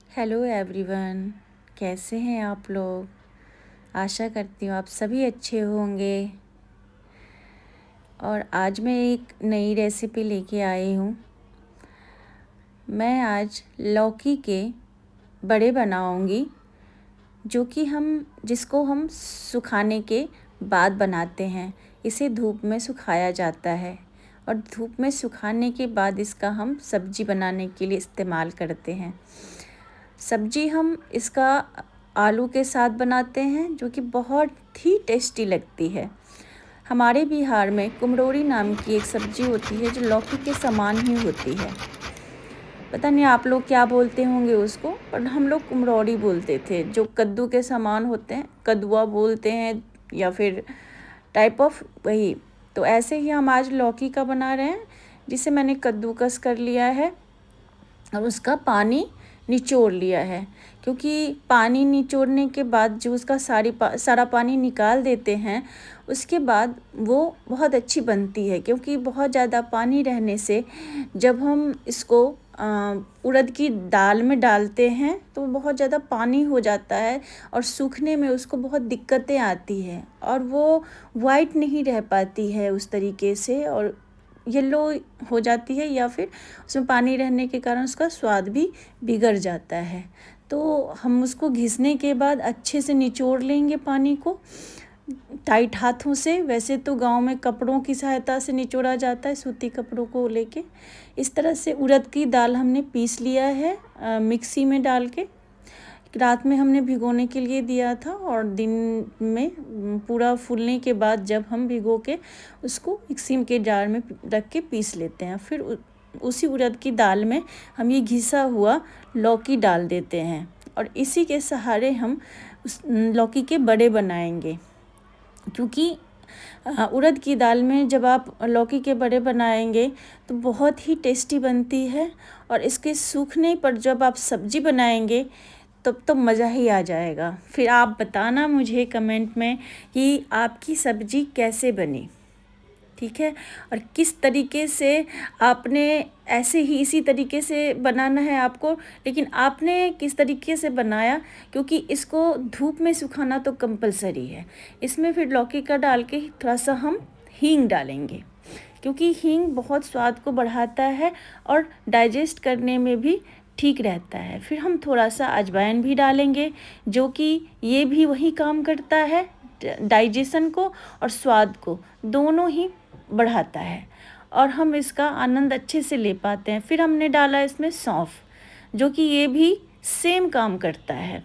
Hello everyone, कैसे हैं आप लोग। आशा करती हूँ आप सभी अच्छे होंगे। और आज मैं एक नई रेसिपी लेके आई हूँ। मैं आज लौकी के बड़े बनाऊँगी, जिसको हम सुखाने के बाद बनाते हैं। इसे धूप में सुखाया जाता है और धूप में सुखाने के बाद इसका हम सब्जी बनाने के लिए इस्तेमाल करते हैं। सब्जी हम इसका आलू के साथ बनाते हैं, जो कि बहुत ही टेस्टी लगती है। हमारे बिहार में कुम्हरौरी नाम की एक सब्जी होती है, जो लौकी के समान ही होती है। पता नहीं आप लोग क्या बोलते होंगे उसको, पर हम लोग कुम्हरौरी बोलते थे। जो कद्दू के समान होते हैं, कद्दुआ बोलते हैं या फिर टाइप ऑफ वही। तो ऐसे ही हम आज लौकी का बना रहे हैं, जिसे मैंने कद्दूकस कर लिया है और उसका पानी निचोड़ लिया है। क्योंकि पानी निचोड़ने के बाद जो उसका सारा पानी निकाल देते हैं, उसके बाद वो बहुत अच्छी बनती है। क्योंकि बहुत ज़्यादा पानी रहने से जब हम इसको उड़द की दाल में डालते हैं तो बहुत ज़्यादा पानी हो जाता है और सूखने में उसको बहुत दिक्कतें आती हैं और वो वाइट नहीं रह पाती है उस तरीके से, और येलो हो जाती है, या फिर उसमें पानी रहने के कारण उसका स्वाद भी बिगड़ जाता है। तो हम उसको घिसने के बाद अच्छे से निचोड़ लेंगे पानी को टाइट हाथों से। वैसे तो गांव में कपड़ों की सहायता से निचोड़ा जाता है, सूती कपड़ों को लेके। इस तरह से उड़द की दाल हमने पीस लिया है मिक्सी में डाल के। रात में हमने भिगोने के लिए दिया था और दिन में पूरा फूलने के बाद जब हम भिगो के उसको मिक्सी के जार में रख के पीस लेते हैं। फिर उसी उड़द की दाल में हम ये घिसा हुआ लौकी डाल देते हैं और इसी के सहारे हम उस लौकी के बड़े बनाएंगे। क्योंकि उड़द की दाल में जब आप लौकी के बड़े बनाएंगे तो बहुत ही टेस्टी बनती है, और इसके सूखने पर जब आप सब्जी बनाएंगे तब तो मज़ा ही आ जाएगा। फिर आप बताना मुझे कमेंट में कि आपकी सब्जी कैसे बनी, ठीक है। और किस तरीके से आपने, ऐसे ही इसी तरीके से बनाना है आपको, लेकिन आपने किस तरीके से बनाया, क्योंकि इसको धूप में सुखाना तो कंपलसरी है। इसमें फिर लौकी का डाल के थोड़ा सा हम हींग डालेंगे, क्योंकि हींग बहुत स्वाद को बढ़ाता है और डाइजेस्ट करने में भी ठीक रहता है। फिर हम थोड़ा सा अजवाइन भी डालेंगे, जो कि ये भी वही काम करता है, डाइजेशन को और स्वाद को दोनों ही बढ़ाता है, और हम इसका आनंद अच्छे से ले पाते हैं। फिर हमने डाला इसमें सौंफ, जो कि ये भी सेम काम करता है।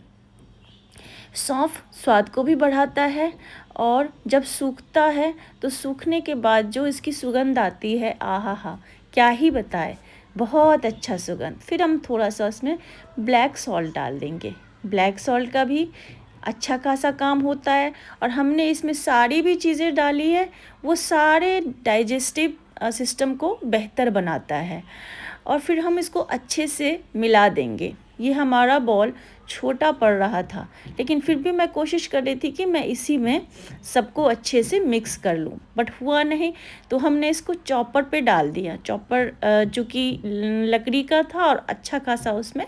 सौंफ स्वाद को भी बढ़ाता है, और जब सूखता है तो सूखने के बाद जो इसकी सुगंध आती है, आहा हा, क्या ही बताए, बहुत अच्छा सुगंध। फिर हम थोड़ा सा उसमें ब्लैक सॉल्ट डाल देंगे। ब्लैक सॉल्ट का भी अच्छा खासा काम होता है, और हमने इसमें सारी भी चीज़ें डाली है, वो सारे डाइजेस्टिव सिस्टम को बेहतर बनाता है। और फिर हम इसको अच्छे से मिला देंगे। ये हमारा बॉल छोटा पड़ रहा था, लेकिन फिर भी मैं कोशिश कर रही थी कि मैं इसी में सबको अच्छे से मिक्स कर लूँ, बट हुआ नहीं। तो हमने इसको चॉपर पे डाल दिया। चॉपर जो कि लकड़ी का था और अच्छा खासा उसमें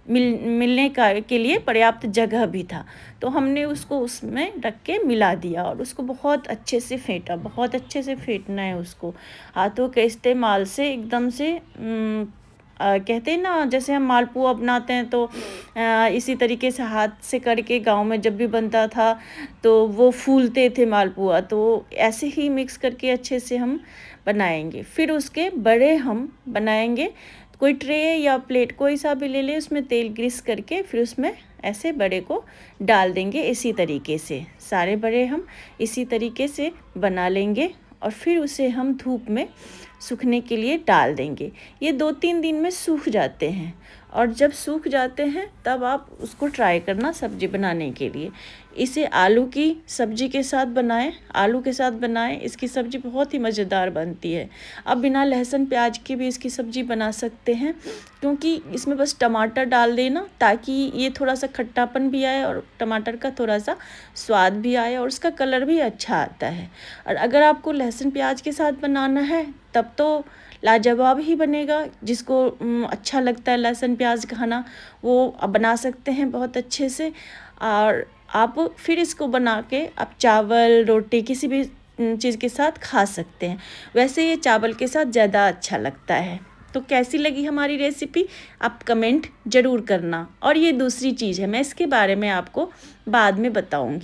मिलने का के लिए पर्याप्त जगह भी था, तो हमने उसको उसमें रख के मिला दिया और उसको बहुत अच्छे से फेंटा। बहुत अच्छे से फेंटना है उसको, हाथों के इस्तेमाल से एकदम से कहते हैं ना, जैसे हम मालपुआ बनाते हैं तो इसी तरीके से हाथ से करके गांव में जब भी बनता था तो वो फूलते थे मालपुआ, तो ऐसे ही मिक्स करके अच्छे से हम बनाएंगे। फिर उसके बड़े हम बनाएंगे। कोई ट्रे या प्लेट कोई सा भी ले ले, उसमें तेल ग्रीस करके फिर उसमें ऐसे बड़े को डाल देंगे। इसी तरीके से सारे बड़े हम इसी तरीके से बना लेंगे, और फिर उसे हम धूप में सूखने के लिए डाल देंगे। ये 2-3 दिन में सूख जाते हैं, और जब सूख जाते हैं तब आप उसको ट्राई करना सब्जी बनाने के लिए। इसे आलू की सब्जी के साथ बनाएं, आलू के साथ बनाएं। इसकी सब्ज़ी बहुत ही मज़ेदार बनती है। अब बिना लहसुन प्याज के भी इसकी सब्ज़ी बना सकते हैं, क्योंकि इसमें बस टमाटर डाल देना, ताकि ये थोड़ा सा खट्टापन भी आए और टमाटर का थोड़ा सा स्वाद भी आए और उसका कलर भी अच्छा आता है। और अगर आपको लहसुन प्याज के साथ बनाना है तब तो लाजवाब ही बनेगा। जिसको अच्छा लगता है लहसुन प्याज खाना वो अब बना सकते हैं बहुत अच्छे से। और आप फिर इसको बना के आप चावल रोटी किसी भी चीज़ के साथ खा सकते हैं। वैसे ये चावल के साथ ज़्यादा अच्छा लगता है। तो कैसी लगी हमारी रेसिपी आप कमेंट ज़रूर करना। और ये दूसरी चीज़ है, मैं इसके बारे में आपको बाद में बताऊंगी।